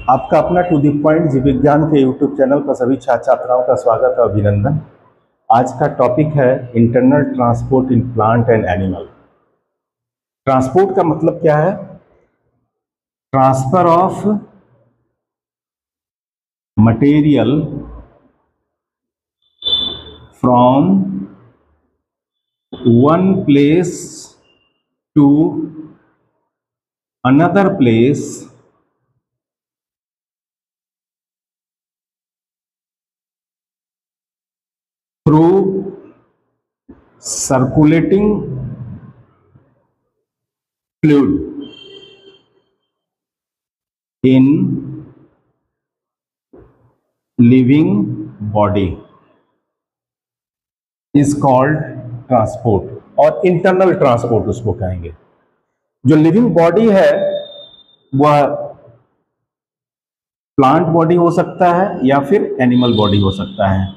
आपका अपना to the point जीव विज्ञान के यूट्यूब चैनल पर सभी छात्र छात्राओं का स्वागत और अभिनंदन। आज का टॉपिक है internal transport in plant and animal. Transport का मतलब क्या है? Transfer of material from one place to another place through circulating fluid in living body is called transport और इंटरनल ट्रांसपोर्ट उसको कहेंगे। जो लिविंग बॉडी है वह प्लांट बॉडी हो सकता है या फिर एनिमल बॉडी हो सकता है,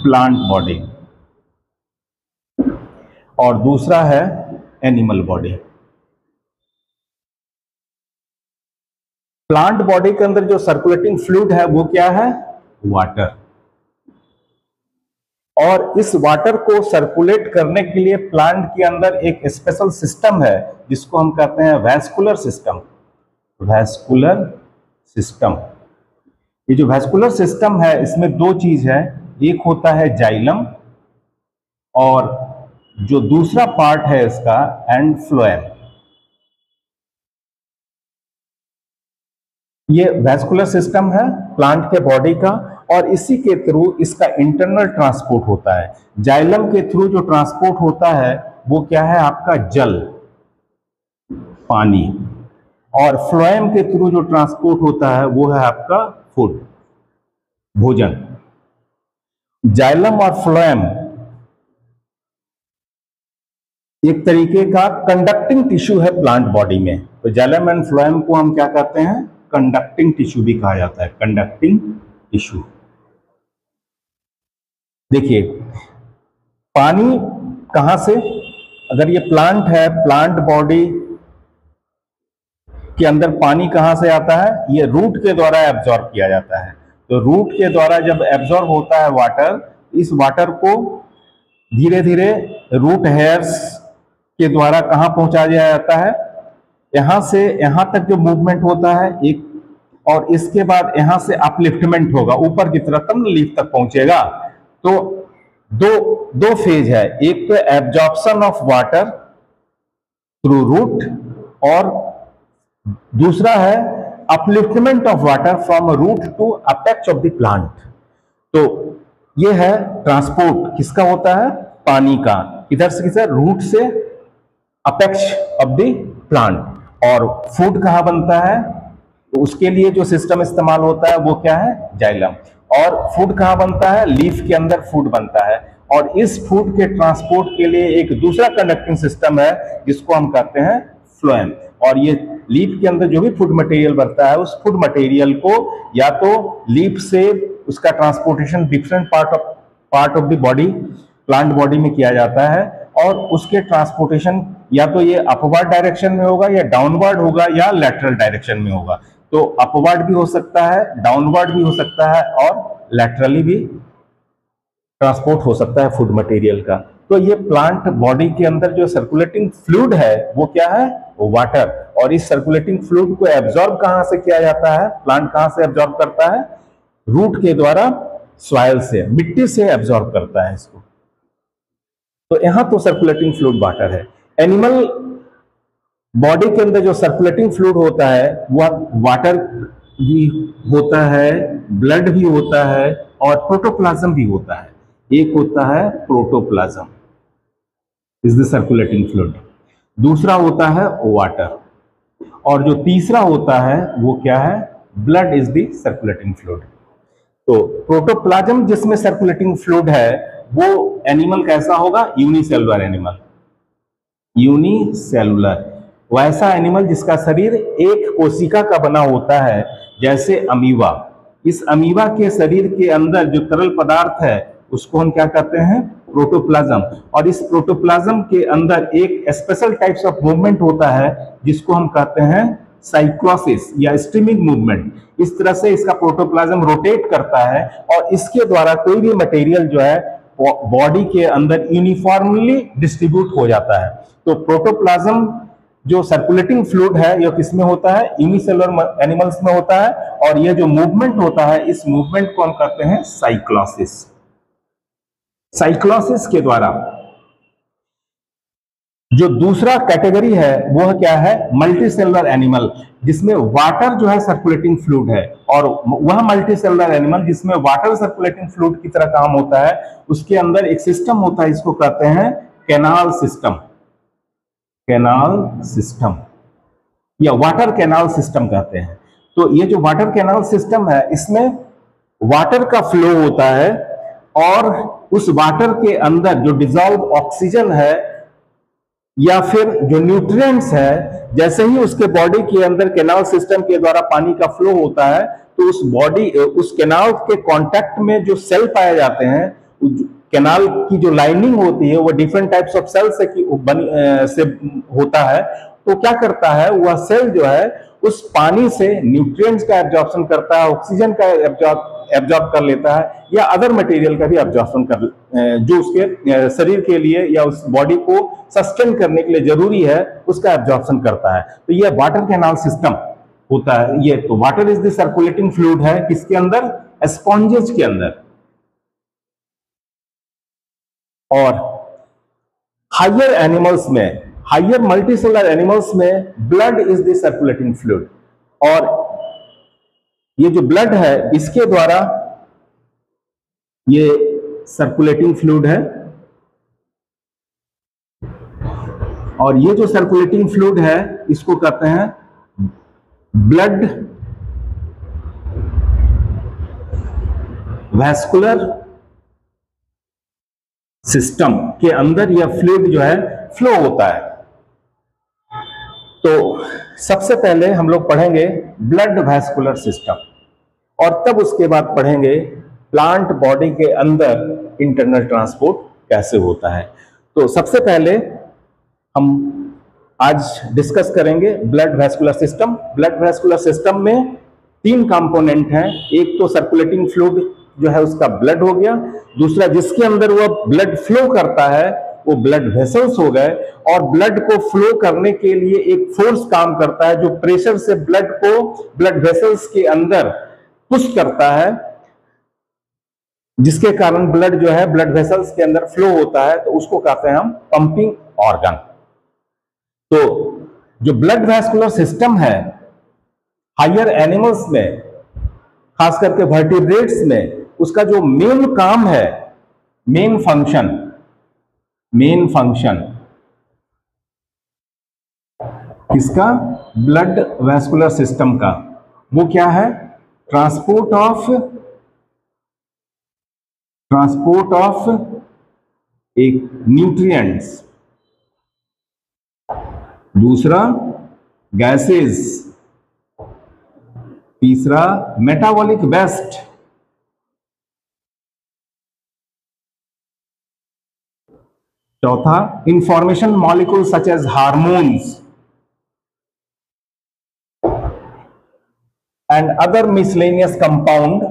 प्लांट बॉडी, और दूसरा है एनिमल बॉडी। प्लांट बॉडी के अंदर जो सर्कुलेटिंग फ्लूइड है वो क्या है? वाटर। और इस वाटर को सर्कुलेट करने के लिए प्लांट के अंदर एक स्पेशल सिस्टम है जिसको हम कहते हैं वैस्कुलर सिस्टम। वैस्कुलर सिस्टम, ये जो वैस्कुलर सिस्टम है इसमें दो चीज है, एक होता है जाइलम और जो दूसरा पार्ट है इसका एंड फ्लोएम। ये वैस्कुलर सिस्टम है प्लांट के बॉडी का और इसी के थ्रू इसका इंटरनल ट्रांसपोर्ट होता है। जाइलम के थ्रू जो ट्रांसपोर्ट होता है वो क्या है? आपका जल, पानी, और फ्लोएम के थ्रू जो ट्रांसपोर्ट होता है वो है आपका फूड, भोजन। जाइलम और फ्लोएम एक तरीके का कंडक्टिंग टिश्यू है प्लांट बॉडी में, तो जाइलम एंड फ्लोएम को हम क्या कहते हैं? कंडक्टिंग टिश्यू भी कहा जाता है, कंडक्टिंग टिश्यू। देखिए पानी कहां से, अगर ये प्लांट है, प्लांट बॉडी के अंदर पानी कहां से आता है? ये रूट के द्वारा एब्जॉर्ब किया जाता है। तो रूट के द्वारा जब एब्जॉर्ब होता है वाटर, इस वाटर को धीरे धीरे रूट हेयर्स के द्वारा कहां पहुंचा दिया जाता है? यहां से यहां तक जो मूवमेंट होता है एक, और इसके बाद यहां से अपलिफ्टमेंट होगा ऊपर की तरफ, तब लीफ तक पहुंचेगा। तो दो फेज है, एक तो absorption of water through root और दूसरा है upliftment of water from root to apex of the plant. तो ये है ट्रांसपोर्ट किसका होता है? पानी का, इधर से किधर, रूट से अपेक्स ऑफ द प्लांट। और फूड कहां बनता है? तो उसके लिए जो सिस्टम इस्तेमाल होता है वो क्या है? जाइलम। और फूड कहां बनता है? लीफ के अंदर फूड बनता है। और इस फूड के ट्रांसपोर्ट के लिए एक दूसरा कंडक्टिंग सिस्टम है जिसको हम कहते हैं फ्लोएम। और ये लीफ के अंदर जो भी फूड मटेरियल बनता है उस फूड मटेरियल को या तो लीफ से उसका transportation different part of the body, plant body में किया जाता है, और उसके ट्रांसपोर्टेशन या तो ये अपवर्ड डायरेक्शन में होगा या डाउनवर्ड होगा या लैटरल डायरेक्शन में होगा। तो अपवर्ड भी हो सकता है, डाउनवर्ड भी हो सकता है और लैटरली भी ट्रांसपोर्ट हो सकता है फूड मटेरियल का। तो ये प्लांट बॉडी के अंदर जो सर्कुलेटिंग फ्लूइड है वो क्या है? वाटर। और इस सर्कुलेटिंग फ्लूइड को एब्जॉर्ब कहां से किया जाता है? प्लांट कहां से एब्जॉर्ब करता है? रूट के द्वारा, सॉइल से, मिट्टी से एब्जॉर्ब करता है इसको। तो यहां तो सर्कुलेटिंग फ्लूइड वाटर है। एनिमल बॉडी के अंदर जो सर्कुलेटिंग फ्लूइड होता है वह वाटर भी होता है, ब्लड भी होता है और प्रोटोप्लाज्म भी होता है। एक होता है protoplasm, is the circulating fluid, दूसरा होता है वाटर, और जो तीसरा होता है वो क्या है? Blood is the circulating fluid. तो प्रोटोप्लाज्म जिसमें सर्कुलेटिंग फ्लूइड है वो एनिमल कैसा होगा? यूनिसेलुलर एनिमल, यूनिसेलुलर, वैसा एनिमल जिसका शरीर एक कोशिका का बना होता है, जैसे अमीबा। इस अमीबा के शरीर के अंदर जो तरल पदार्थ है उसको हम क्या कहते हैं? प्रोटोप्लाज्म। और इस प्रोटोप्लाज्म के अंदर एक स्पेशल टाइप्स ऑफ मूवमेंट होता है जिसको हम कहते हैं साइक्लोसिस या स्ट्रीमिंग मूवमेंट। इस तरह से इसका प्रोटोप्लाज्म रोटेट करता है और इसके द्वारा कोई भी मटेरियल जो है बॉडी के अंदर यूनिफॉर्मली डिस्ट्रीब्यूट हो जाता है। तो प्रोटोप्लाज्म जो सर्कुलेटिंग फ्लूइड है यह किसमें होता है? यूनिसेलुलर एनिमल्स में होता है। और यह जो मूवमेंट होता है इस मूवमेंट को हम कहते हैं साइक्लोसिस। साइक्लोसिस के द्वारा जो दूसरा कैटेगरी है वह क्या है? मल्टीसेलुलर एनिमल, जिसमें वाटर जो है सर्कुलेटिंग फ्लूइड है। और वह मल्टीसेलुलर एनिमल जिसमें वाटर सर्कुलेटिंग फ्लूइड की तरह काम होता है, उसके अंदर एक सिस्टम होता है, इसको कहते हैं कैनाल सिस्टम। कैनाल सिस्टम या वाटर कैनाल सिस्टम कहते हैं। तो ये जो वाटर कैनाल सिस्टम है इसमें वाटर का फ्लो होता है और उस वाटर के अंदर जो डिजॉल्व ऑक्सीजन है या फिर जो न्यूट्रिएंट्स है, जैसे ही उसके बॉडी के अंदर कैनाल सिस्टम के द्वारा पानी का फ्लो होता है तो उस कैनाल के कांटेक्ट में जो सेल पाए जाते हैं, कैनाल की जो लाइनिंग होती है वो डिफरेंट टाइप्स ऑफ सेल से होता है। तो क्या करता है, वह सेल जो है उस पानी से न्यूट्रिएंट्स का एब्जॉर्प्शन करता है, ऑक्सीजन का एब्जॉर्ब कर लेता है या अदर मटेरियल का भी एब्जॉर्प्शन कर, जो उसके शरीर के लिए या उस बॉडी को सस्टेन करने के लिए जरूरी है उसका एब्जॉर्प्शन करता है। तो यह वाटर कैनाल सिस्टम होता है। ये तो water is the circulating fluid है किसके अंदर? स्पॉन्जेस के अंदर। और हायर एनिमल्स में, हायर मल्टीसेलुलर एनिमल्स में blood is the circulating fluid. और ये जो ब्लड है इसके द्वारा ये सर्कुलेटिंग फ्लूइड है। और ये जो सर्कुलेटिंग फ्लूइड है इसको कहते हैं ब्लड वैस्कुलर सिस्टम के अंदर यह फ्लूइड जो है फ्लो होता है। तो सबसे पहले हम लोग पढ़ेंगे ब्लड वैस्कुलर सिस्टम और तब उसके बाद पढ़ेंगे प्लांट बॉडी के अंदर इंटरनल ट्रांसपोर्ट कैसे होता है। तो सबसे पहले हम आज डिस्कस करेंगे blood vascular system. Blood vascular system में 3 कंपोनेंट हैं। एक तो सर्कुलेटिंग फ्लूइड जो है उसका ब्लड हो गया, दूसरा जिसके अंदर वो ब्लड फ्लो करता है वो ब्लड वेसल्स हो गए। और ब्लड को फ्लो करने के लिए एक फोर्स काम करता है जो प्रेशर से ब्लड को ब्लड वेसल्स के अंदर पुश करता है, जिसके कारण ब्लड जो है ब्लड वेसल्स के अंदर फ्लो होता है। तो उसको कहते हैं हम पंपिंग ऑर्गन। तो जो ब्लड वैस्कुलर सिस्टम है हायर एनिमल्स में, खास करके वर्टिब्रेट्स में, उसका जो मेन काम है, मेन फंक्शन किसका? ब्लड वैस्कुलर सिस्टम का। वो क्या है? ट्रांसपोर्ट ऑफ एक न्यूट्रिएंट्स, दूसरा गैसेस, तीसरा मेटाबॉलिक वेस्ट, चौथा information molecule such as hormones and other miscellaneous compound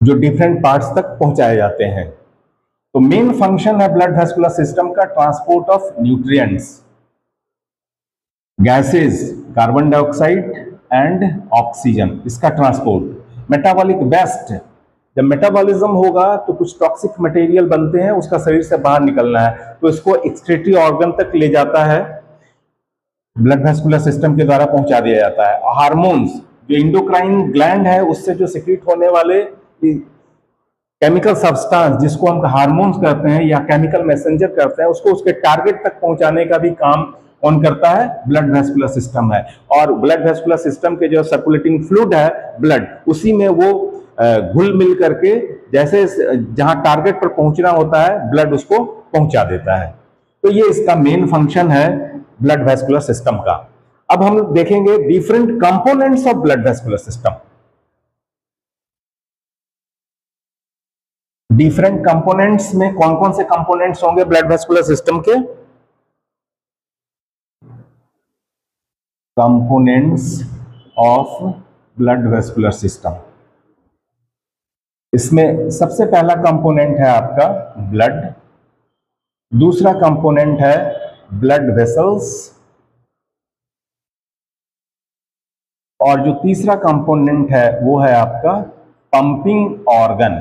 जो डिफरेंट पार्ट्स तक पहुंचाए जाते हैं। तो मेन फंक्शन है ब्लड वैस्कुलर सिस्टम का transport of nutrients, gases, carbon dioxide and oxygen, इसका ट्रांसपोर्ट। मेटाबॉलिक वेस्ट, जब मेटाबॉलिज्म होगा तो कुछ टॉक्सिक मटेरियल बनते हैं, उसका शरीर से बाहर निकलना है, तो इसको एक्सक्रीटरी ऑर्गन तक ले जाता है, ब्लड वैस्कुलर सिस्टम के द्वारा पहुंचा दिया जाता है। हार्मोन्स, जो इंडोक्राइन ग्लैंड है उससे जो सिक्रीट होने वाले केमिकल सब्सटेंस जिसको हम हार्मोन्स कहते हैं या केमिकल मैसेंजर कहते हैं, उसको उसके टारगेट तक पहुंचाने का भी काम कौन करता है? ब्लड वैस्कुलर सिस्टम है। और ब्लड वैस्कुलर सिस्टम के जो सर्कुलेटिंग फ्लूइड है ब्लड, उसी में वो घुल मिल करके जैसे जहां टारगेट पर पहुंचना होता है ब्लड उसको पहुंचा देता है। तो ये इसका मेन फंक्शन है ब्लड वैस्कुलर सिस्टम का। अब हम देखेंगे different components of blood vascular system. Different components में कौन कौन से कंपोनेंट्स होंगे ब्लड वैस्कुलर सिस्टम के? Components of blood vascular system. इसमें सबसे पहला कंपोनेंट है आपका ब्लड, दूसरा कंपोनेंट है ब्लड वेसल्स, और जो तीसरा कंपोनेंट है वो है आपका पंपिंग ऑर्गन,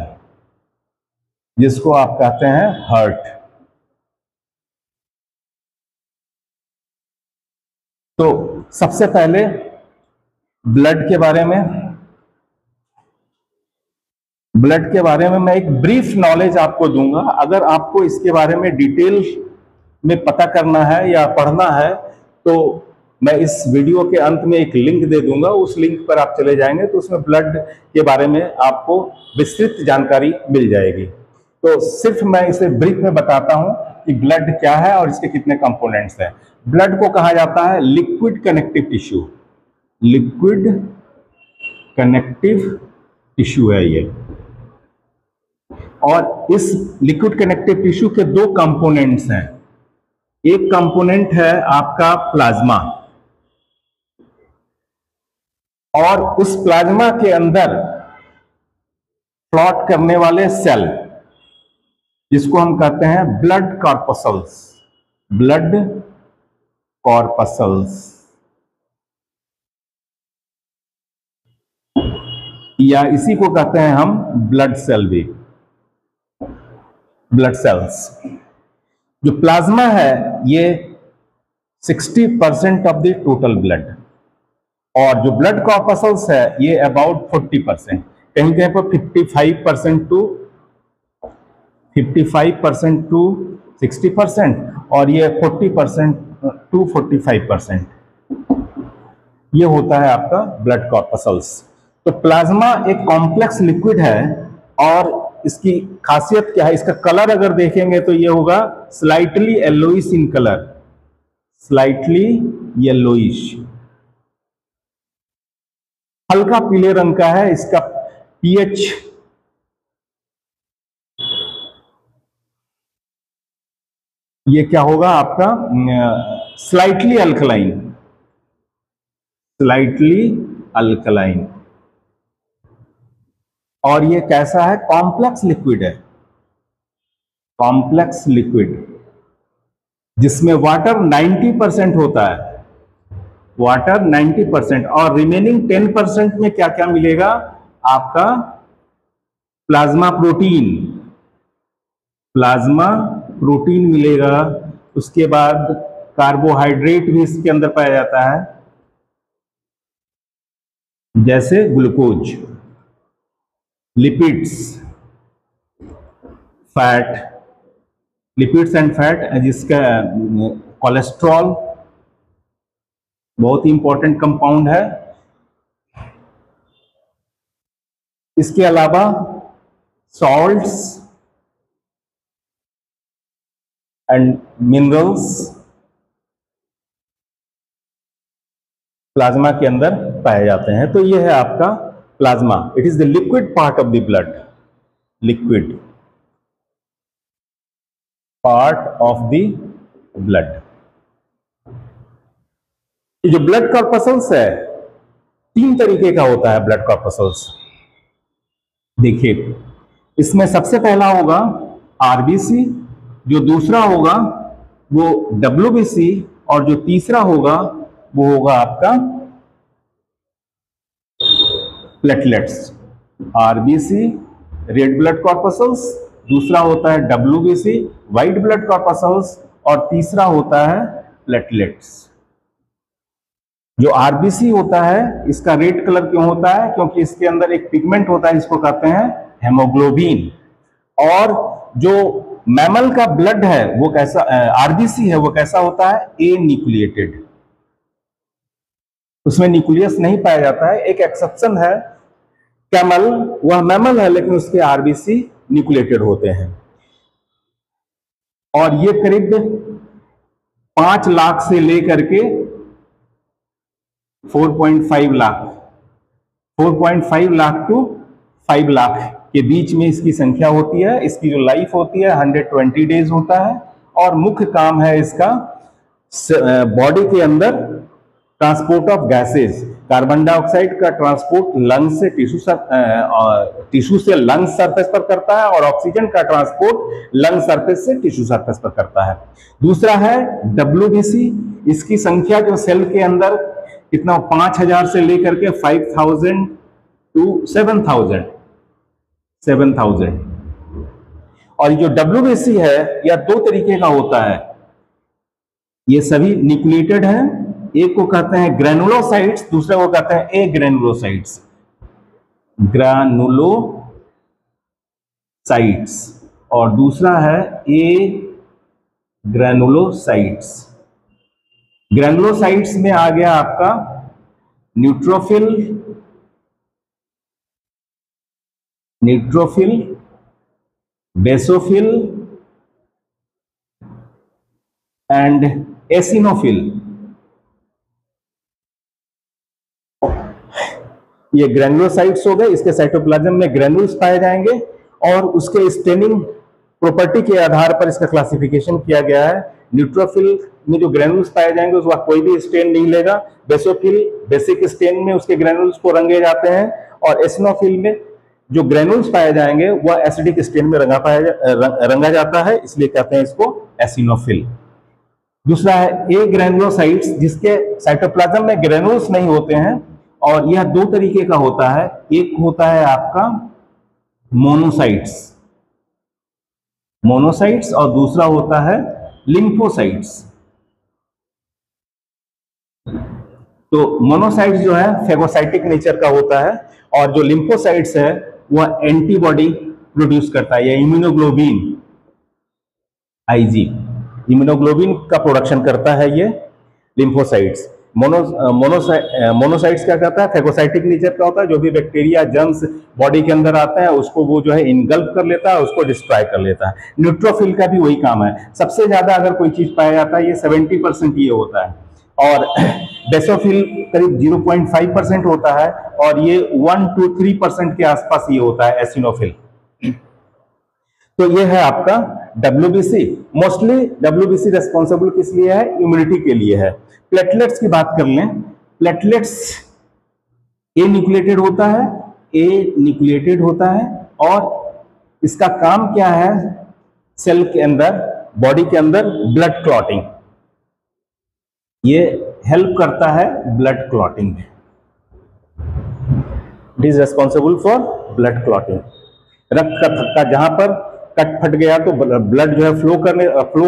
जिसको आप कहते हैं हार्ट। तो सबसे पहले ब्लड के बारे में मैं एक ब्रीफ नॉलेज आपको दूंगा। अगर आपको इसके बारे में डिटेल में पता करना है या पढ़ना है तो मैं इस वीडियो के अंत में एक लिंक दे दूंगा, उस लिंक पर आप चले जाएंगे तो उसमें ब्लड के बारे में आपको विस्तृत जानकारी मिल जाएगी। तो सिर्फ मैं इसे ब्रीफ में बताता हूं कि ब्लड क्या है और इसके कितने कंपोनेंट्स हैं। ब्लड को कहा जाता है liquid connective tissue, liquid connective tissue है ये। और इस लिक्विड कनेक्टिव टिश्यू के दो कंपोनेंट्स हैं। एक कंपोनेंट है आपका प्लाज्मा, और उस प्लाज्मा के अंदर फ्लॉट करने वाले सेल, जिसको हम कहते हैं ब्लड कॉर्पसल्स, ब्लड कॉर्पसल्स, या इसी को कहते हैं हम ब्लड सेल भी, ब्लड सेल्स। जो प्लाज्मा है ये 60% ऑफ द टोटल ब्लड, और जो ब्लड कॉर्पसल्स है ये अबाउट 40%, कहीं कहीं पर 55% टू 60%, और ये 40% टू 45%, ये होता है आपका ब्लड कॉर्पसल्स। तो प्लाज्मा एक कॉम्प्लेक्स लिक्विड है, और इसकी खासियत क्या है, इसका कलर अगर देखेंगे तो ये होगा slightly yellowish in colour, slightly yellowish, हल्का पीले रंग का है। इसका पीएच ये क्या होगा आपका स्लाइटली अल्कलाइन, स्लाइटली अल्कलाइन। और ये कैसा है, कॉम्प्लेक्स लिक्विड है, कॉम्प्लेक्स लिक्विड, जिसमें वाटर 90% होता है, वाटर 90%, और रिमेनिंग 10% में क्या क्या मिलेगा आपका प्लाज्मा प्रोटीन, प्लाज्मा प्रोटीन मिलेगा। उसके बाद कार्बोहाइड्रेट भी इसके अंदर पाया जाता है, जैसे glucose, lipids, fat, lipids and fat, जिसका कोलेस्ट्रॉल बहुत ही इंपॉर्टेंट कंपाउंड है। इसके अलावा सॉल्ट्स एंड मिनरल्स प्लाज्मा के अंदर पाए जाते हैं। तो यह है आपका plasma, it is the liquid part of the blood, liquid part of the blood. ये जो ब्लड कॉर्पसल्स है 3 तरीके का होता है ब्लड कॉर्पसल्स। देखिए, इसमें सबसे पहला होगा आरबीसी, जो दूसरा होगा वो डब्ल्यूबीसी, और जो तीसरा होगा वो होगा आपका platelets. RBC red blood corpuscles, दूसरा होता है डब्ल्यूबीसी व्हाइट ब्लड कॉर्पसल्स, और तीसरा होता है प्लेटलेट्स। जो आरबीसी होता है इसका रेड कलर क्यों होता है, क्योंकि इसके अंदर एक पिगमेंट होता है जिसको कहते हैं हेमोग्लोबिन। और जो मैमल का ब्लड है वो कैसा, आरबीसी है वो कैसा होता है, ए न्यूक्लिएटेड, उसमें न्यूक्लियस नहीं पाया जाता है। एक एक्सेप्शन है कैमल, वह मैमल है लेकिन उसके आरबीसी न्यूक्लिएटेड होते हैं। और ये करीब 5 लाख से लेकर के 4.5 लाख, 4.5 लाख टू 5 लाख के बीच में इसकी संख्या होती है। इसकी जो लाइफ होती है 120 डेज होता है, और मुख्य काम है इसका बॉडी के अंदर transport of gases, carbon dioxide का ट्रांसपोर्ट लंग से टिश्यू से लंग सरफेस पर करता है, और ऑक्सीजन का ट्रांसपोर्ट लंग सरफेस से टिश्यू सरफेस पर करता है। दूसरा है WBC, इसकी संख्या जो सेल के अंदर कितना 5000 से लेकर के 5000 टू 7000। और जो WBC है यह दो तरीके का होता है, ये सभी न्यूक्लिएटेड है। एक को कहते हैं ग्रेनुलोसाइट्स, दूसरे को कहते हैं एग्रेनुलोसाइट्स। ग्रेनुलोसाइट्स और दूसरा है एग्रेनुलोसाइट्स। ग्रेनुलोसाइट्स में आ गया आपका न्यूट्रोफिल, बेसोफिल एंड एसिनोफिल। ये ग्रेनुलोसाइट्स हो गए, इसके साइटोप्लाज्म में ग्रेनुल्स पाए जाएंगे और उसके स्टेनिंग प्रॉपर्टी के आधार पर इसका क्लासिफिकेशन किया गया है। न्यूट्रोफिल में जो ग्रेनुल्स पाए जाएंगे उसका कोई भी स्टेन नहीं लेगा। बेसोफिल बेसिक स्टेन में उसके ग्रेनुल्स को रंगे जाते हैं, और एसिनोफिल में जो ग्रेनुल्स पाए जाएंगे वह एसिडिक स्टेन में रंगा जाता है, इसलिए कहते हैं इसको एसिनोफिल। दूसरा है एग्रेनुलोसाइट्स, जिसके साइटोप्लाज्म में ग्रेनुल्स नहीं होते हैं, और यह दो तरीके का होता है। एक होता है आपका मोनोसाइट्स और दूसरा होता है लिम्फोसाइट्स। तो मोनोसाइट्स जो है फेगोसाइटिक नेचर का होता है, और जो लिम्फोसाइट्स है वह एंटीबॉडी प्रोड्यूस करता है, या इम्यूनोग्लोबिन IG, इम्यूनोग्लोबिन का प्रोडक्शन करता है ये लिम्फोसाइट्स। मोनोसाइट्स क्या करता है, फेगोसाइटिक नेचर का होता है। जो भी बैक्टीरिया जर्म्स बॉडी के अंदर आते हैं उसको वो जो है इनगल्फ कर लेता है, उसको डिस्ट्रॉय कर लेता है। न्यूट्रोफिल का भी वही काम है। सबसे ज्यादा अगर कोई चीज पाया जाता है ये 70% ये होता है, और बेसोफिल करीब 0.5% होता है, और ये 1 to 3% के आसपास ये होता है एसिनोफिल। तो ये है आपका WBC। मोस्टली WBC रेस्पॉन्सिबल किस लिए है, इम्यूनिटी के लिए है। प्लेटलेट्स की बात कर लें, प्लेटलेट्स ए न्यूक्लिएटेड होता है, और इसका काम क्या है, सेल के अंदर बॉडी के अंदर ब्लड क्लॉटिंग, ये हेल्प करता है ब्लड क्लॉटिंग में। It is responsible for blood clotting. रक्त का थक्का जहां पर कट फट गया तो ब्लड जो है फ्लो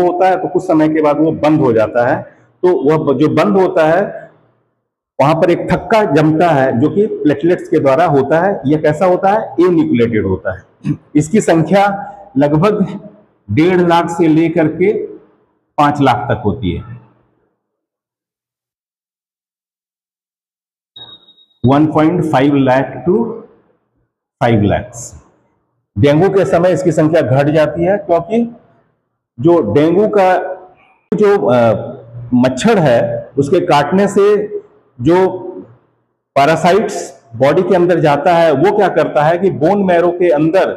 होता है, तो कुछ समय के बाद वो बंद हो जाता है। तो वह जो बंद होता है वहां पर एक थक्का जमता है जो कि प्लेटलेट्स के द्वारा होता है। यह कैसा होता है, ए न्यूक्लिएटेड होता है। इसकी संख्या लगभग 1.5 लाख से लेकर के 5 लाख तक होती है। 1.5 लाख टू 5 लाख। डेंगू के समय इसकी संख्या घट जाती है, क्योंकि जो डेंगू का जो मच्छर है उसके काटने से जो पैरासाइट्स बॉडी के अंदर जाता है, वो क्या करता है कि बोन मैरो के अंदर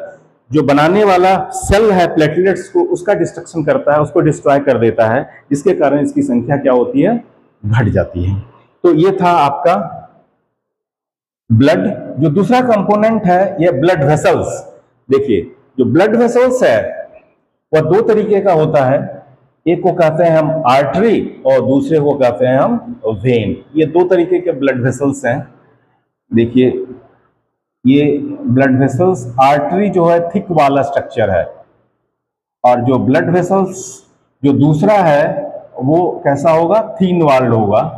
जो बनाने वाला सेल है प्लेटलेट्स को, उसका डिस्ट्रक्शन करता है, उसको डिस्ट्रॉय कर देता है, जिसके कारण इसकी संख्या क्या होती है, घट जाती है। तो ये था आपका ब्लड। जो दूसरा कंपोनेंट है ये ब्लड वेसल्स। देखिए जो ब्लड वेसल्स है वह दो तरीके का होता है, एक को कहते हैं हम आर्टरी और दूसरे को कहते हैं हम वेन। ये दो तरीके के ब्लड वेसल्स हैं। देखिए ये ब्लड वेसल्स, आर्टरी जो है थिक वाला स्ट्रक्चर है, और जो ब्लड वेसल्स जो दूसरा है वो कैसा होगा, थिन वाल्ड होगा।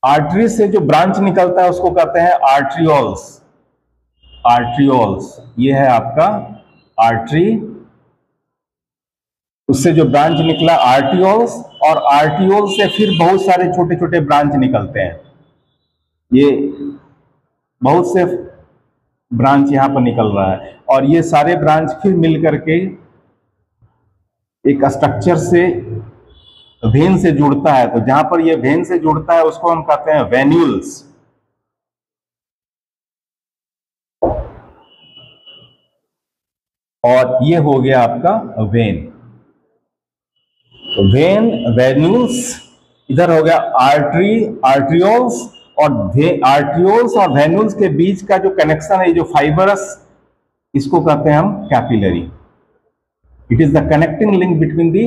आर्टरी से जो ब्रांच निकलता है उसको कहते हैं आर्ट्रियोल्स। आर्ट्रियोल्स ये है आपका आर्टरी, उससे जो ब्रांच निकला आर्टियोल्स, और आर्टियोल से फिर बहुत सारे छोटे छोटे ब्रांच निकलते हैं। ये बहुत से ब्रांच यहां पर निकल रहा है, और ये सारे ब्रांच फिर मिल करके एक स्ट्रक्चर से वेन से जुड़ता है। तो जहां पर ये वेन से जुड़ता है उसको हम कहते हैं वेन्यूल्स। और ये हो गया आपका वेन। वेन, वेन्यूल्स, इधर हो गया आर्टरी, आर्ट्रियोल्स, और आर्ट्रियोल्स और वेन्यूल्स के बीच का जो कनेक्शन है, जो फाइबरस, इसको कहते हैं हम capillary. It is the connecting link between the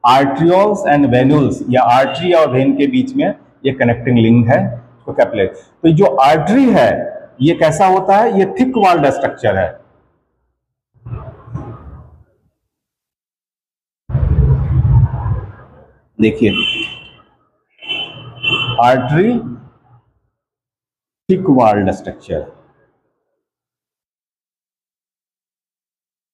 arterioles and venules, या आर्टरी और वेन के बीच में ये कनेक्टिंग लिंक है, तो कैपिलरी। तो जो आर्टरी है ये कैसा होता है, ये थिक वॉल्ड स्ट्रक्चर है। देखिए, आर्टरी थिक वॉल्ड स्ट्रक्चर,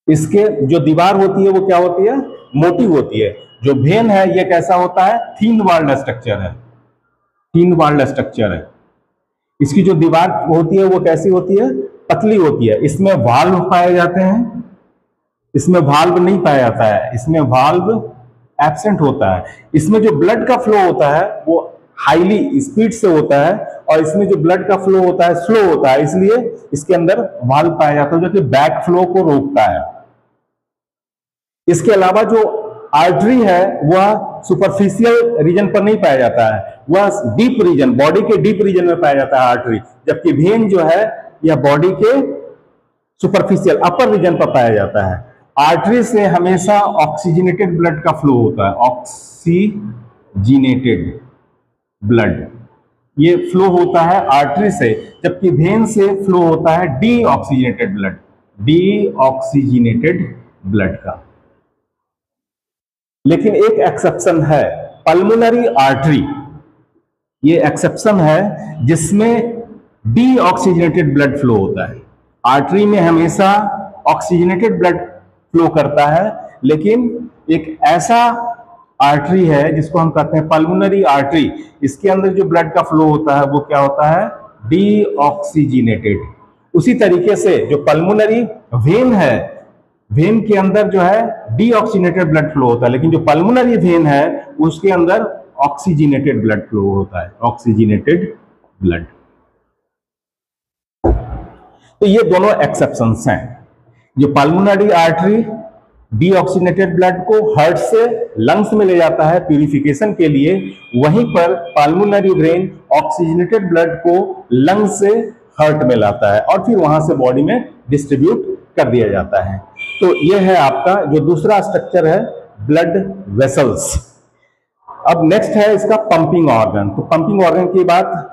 इसके जो दीवार होती है वो क्या होती है, मोटी होती है। जो वेन है ये कैसा होता है, थीन वॉल्ड स्ट्रक्चर है, थीन वॉल्ड स्ट्रक्चर है। इसकी जो दीवार होती है वो कैसी होती है, पतली होती है। इसमें वाल्व पाए जाते हैं, इसमें वाल्व नहीं पाया जाता है, इसमें वाल्व एब्सेंट होता है। इसमें जो ब्लड का फ्लो होता है वो हाईली स्पीड से होता है, और इसमें जो ब्लड का फ्लो होता है स्लो होता है, इसलिए इसके अंदर वाल्व पाया जाता है जो कि बैक फ्लो को रोकता है। इसके अलावा जो आर्टरी है वह सुपरफिशियल रीजन पर नहीं पाया जाता है, वह डीप रीजन, बॉडी के डीप रीजन में पाया जाता है आर्टरी, जबकि वेन जो है यह बॉडी के सुपरफिशियल अपर रीजन पर पाया जाता है। आर्टरी से हमेशा ऑक्सीजनेटेड ब्लड का फ्लो होता है, ऑक्सीजनेटेड ब्लड ये फ्लो होता है आर्टरी से, जबकि वेन से फ्लो होता है डीऑक्सीजनेटेड ब्लड, डीऑक्सीजनेटेड ब्लड का। लेकिन एक एक्सेप्शन है, पल्मोनरी आर्टरी, ये एक्सेप्शन है जिसमें डीऑक्सीजनेटेड ब्लड फ्लो होता है। आर्टरी में हमेशा ऑक्सीजनेटेड ब्लड फ्लो करता है, लेकिन एक ऐसा आर्टरी है जिसको हम कहते हैं पल्मोनरी आर्टरी, इसके अंदर जो ब्लड का फ्लो होता है वो क्या होता है, डीऑक्सीजनेटेड। उसी तरीके से जो पल्मोनरी वेन है, वेन के अंदर जो है डीऑक्सीजनेटेड ब्लड फ्लो होता है, लेकिन जो पल्मोनरी वेन है उसके अंदर ऑक्सीजनेटेड ब्लड फ्लो होता है, ऑक्सीजनेटेड ब्लड। तो ये दोनों एक्सेप्शंस हैं। जो पल्मोनरी आर्टरी डीऑक्सीजनेटेड ब्लड को हार्ट से लंग्स में ले जाता है प्यूरिफिकेशन के लिए, वहीं पर पल्मोनरी वेन ऑक्सीजनेटेड ब्लड को लंग्स से हार्ट में लाता है और फिर वहां से बॉडी में डिस्ट्रीब्यूट कर दिया जाता है। तो यह है आपका जो दूसरा स्ट्रक्चर है, ब्लड वेसल्स। अब नेक्स्ट है इसका पंपिंग ऑर्गन। तो पंपिंग ऑर्गन की बात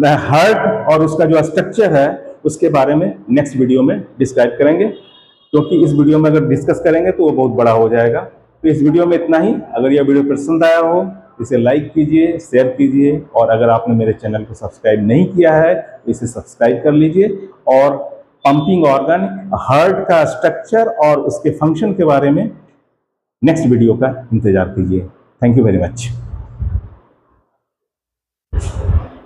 हार्ट और उसका जो स्ट्रक्चर है उसके बारे में नेक्स्ट वीडियो में डिस्क्राइब करेंगे, क्योंकि इस वीडियो में अगर डिस्कस करेंगे तो वो बहुत बड़ा हो जाएगा। तो इस वीडियो में इतना ही। अगर यह वीडियो पसंद आया हो इसे लाइक कीजिए, शेयर कीजिए, और अगर आपने मेरे चैनल को सब्सक्राइब नहीं किया है तो इसे सब्सक्राइब कर लीजिए। और पंपिंग ऑर्गन, हार्ट का स्ट्रक्चर और उसके फंक्शन के बारे में नेक्स्ट वीडियो का इंतजार कीजिए। Thank you very much.